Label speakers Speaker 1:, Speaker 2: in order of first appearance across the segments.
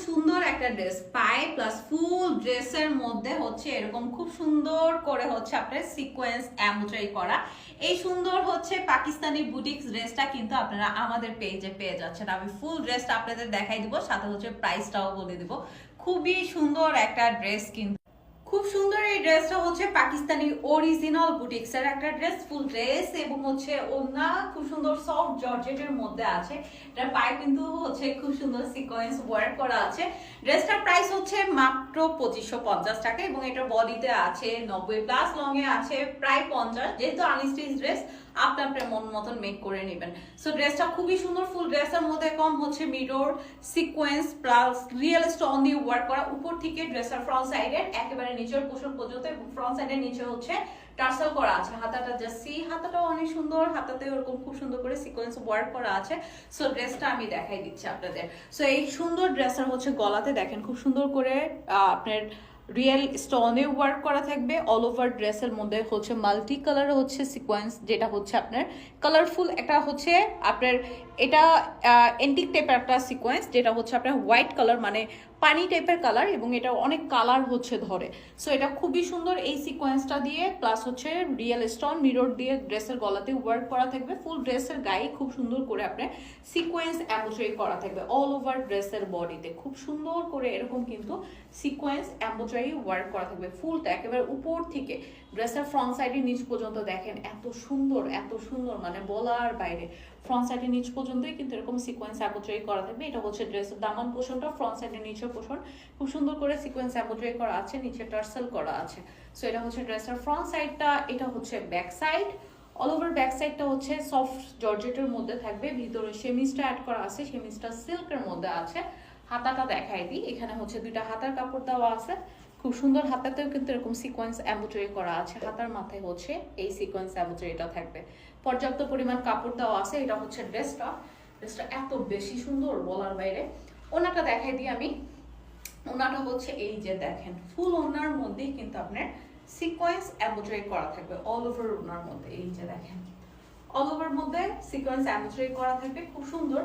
Speaker 1: সুন্দর একটা ড্রেস পাই প্লাস ফুল ড্রেসের মধ্যে হচ্ছে এরকম খুব সুন্দর করে হচ্ছে আপনার সিকোয়েন্স এমব্রয়ডারি করা। এই সুন্দর হচ্ছে পাকিস্তানি বুটিক্স ড্রেসটা কিন্তু আপনারা আমাদের পেজে পেয়ে যাচ্ছেন। আমি ফুল ড্রেসটা আপনাদের দেখাই দিব, সাথে হচ্ছে প্রাইসটাও বলে দিব। খুবই সুন্দর একটা ড্রেস, কিন্তু খুব সুন্দর এই ড্রেসটা হচ্ছে পাকিস্তানি অরিজিনাল বুটিক্সের একটা ড্রেস, ফুল ড্রেস এবং হচ্ছে ওড়না খুব সুন্দর সফট জর্জেটের মধ্যে আছে। এটার পায়ে কিন্তু হচ্ছে খুব সুন্দর সিকোয়েন্স ওয়ার্ক করা আছে। ড্রেসটার প্রাইস হচ্ছে মাত্র 2550 টাকা এবং এটার বডিতে আছে 90 প্লাস, লং এ আছে প্রায় 50। যেহেতু আনস্টিচ ড্রেস, আপনি আপনার মন মতন মেক করে নেবেন। সো ড্রেসটা খুবই সুন্দর, ফুল ড্রেসের মধ্যে কম হচ্ছে mirror sequence plus real stone দিয়ে ওয়ার্ক করা। উপর থেকে ড্রেসের ফ্রন্ট সাইডের একেবারে নিচের পোর্শন পর্যন্ত এবং ফ্রন্ট সাইডের নিচে হচ্ছে টার্সেল করা আছে। হাতাটা জাস্ট সি, হাতাটাও অনেক সুন্দর, হাতাতে ওরকম খুব সুন্দর করে সিকোয়েন্স ওয়ার্ক করা আছে। সো ড্রেসটা আমি দেখাই দিচ্ছি আপনাদের। সো এই সুন্দর ড্রেসটা হচ্ছে গলাতে দেখেন খুব সুন্দর করে আপনার রিয়েল স্টোনে ওয়ার্ক করা থাকবে। অল ওভার ড্রেসের মধ্যে হচ্ছে মাল্টি কালার হচ্ছে সিকোয়েন্স, যেটা হচ্ছে আপনার কালারফুল একটা হচ্ছে আপনার এটা এন্টিক টাইপের একটা সিকোয়েন্স, যেটা হচ্ছে আপনার হোয়াইট কালার মানে পানি টাইপের কালার, এবং এটা অনেক কালার হচ্ছে ধরে। সো এটা খুবই সুন্দর এই সিকোয়েন্সটা দিয়ে, প্লাস হচ্ছে রিয়েল স্টোন মিরর দিয়ে ড্রেসের গলাতে ওয়ার্ক করা থাকবে। ফুল ড্রেসের গায়ে খুব সুন্দর করে আপনার সিকোয়েন্স এমব্রয়ডারি করা থাকবে। অল ওভার ড্রেসের বডিতে খুব সুন্দর করে এরকম কিন্তু সিকোয়েন্স এমব্রয়ডারি ওয়ার্ক করা থাকবে। ফুলটা একেবারে উপর থেকে ড্রেসের ফ্রন্ট সাইডে নিচ পর্যন্ত দেখেন এত সুন্দর, এত সুন্দর মানে বলার বাইরে। ফ্রন্ট সাইডে নিচ পর্যন্তই কিন্তু এরকম সিকোয়েন্স এমব্রয়ডারি করা থাকবে। এটা হচ্ছে ড্রেসের দামান পোর্শনটা, ফ্রন্ট সাইডে নিচের পোর্শন খুব সুন্দর করে সিকোয়েন্স এমব্রয়ডারি করা আছে, নিচে টার্সেল করা আছে। সো এটা হচ্ছে ড্রেসের ফ্রন্ট সাইডটা, এটা হচ্ছে back side. All over back সাইডটা হচ্ছে সফট জর্জেটের মধ্যে থাকবে, ভিতরে সেমিজটা অ্যাড করা আছে, সেমিজটা সিল্কের মধ্যে আছে। হাতাটা দেখাই দিই, এখানে হচ্ছে দুইটা হাতার কাপড় দেওয়া আছে, খুব সুন্দর। হাতাতেও কিন্তু এরকম সিকোয়েন্স এমব্রয়ডারি করা আছে, হাতার মাথায় হচ্ছে এই সিকোয়েন্স এমব্রয়ডারিটা থাকবে। পর্যাপ্ত পরিমাণ কাপড় দেওয়া আছে। এটা হচ্ছে ড্রেসটা, ড্রেসটা এত বেশি সুন্দর বলার বাইরে। ওনাটা দেখাই দিই আমি। ওনাটা হচ্ছে এই যে দেখেন ফুল ওনার মধ্যেই কিন্তু আপনার সিকোয়েন্স এমব্রয়ডারি করা থাকবে অল ওভার ওনার মধ্যে। এই যে দেখেন অল ওভার মধ্যে সিকোয়েন্স এমব্রয়ডারি করা থাকবে খুব সুন্দর।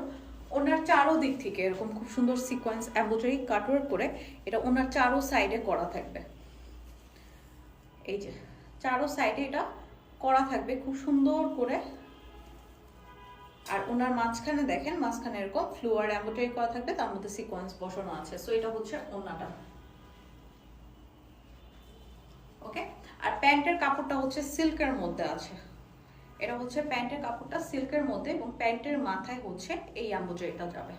Speaker 1: ওনার চারো দিক থেকে এরকম খুব সুন্দর সিকোয়েন্স এমব্রয়ডারি কাটওয়ার্ক করে এটা ওনার চারো সাইডে করা থাকবে। এই যে চারো সাইডে এটা করা থাকবে খুব সুন্দর করে। আর ওনার মাঝখানে দেখেন, মাঝখানে এরকম ফ্লোয়ার এমব্রয়ডারি করা থাকবে, তার মধ্যে সিকোয়েন্স বসানো আছে। সো এটা হচ্ছে ওনাটা। ওকে, আর প্যান্টের কাপড়টা হচ্ছে সিল্কের মধ্যে আছে। এটা হচ্ছে প্যান্টের কাপড়টা সিল্কের মধ্যে এবং প্যান্টের মাথায় হচ্ছে এই এমব্রয়ডারিটা যাবে।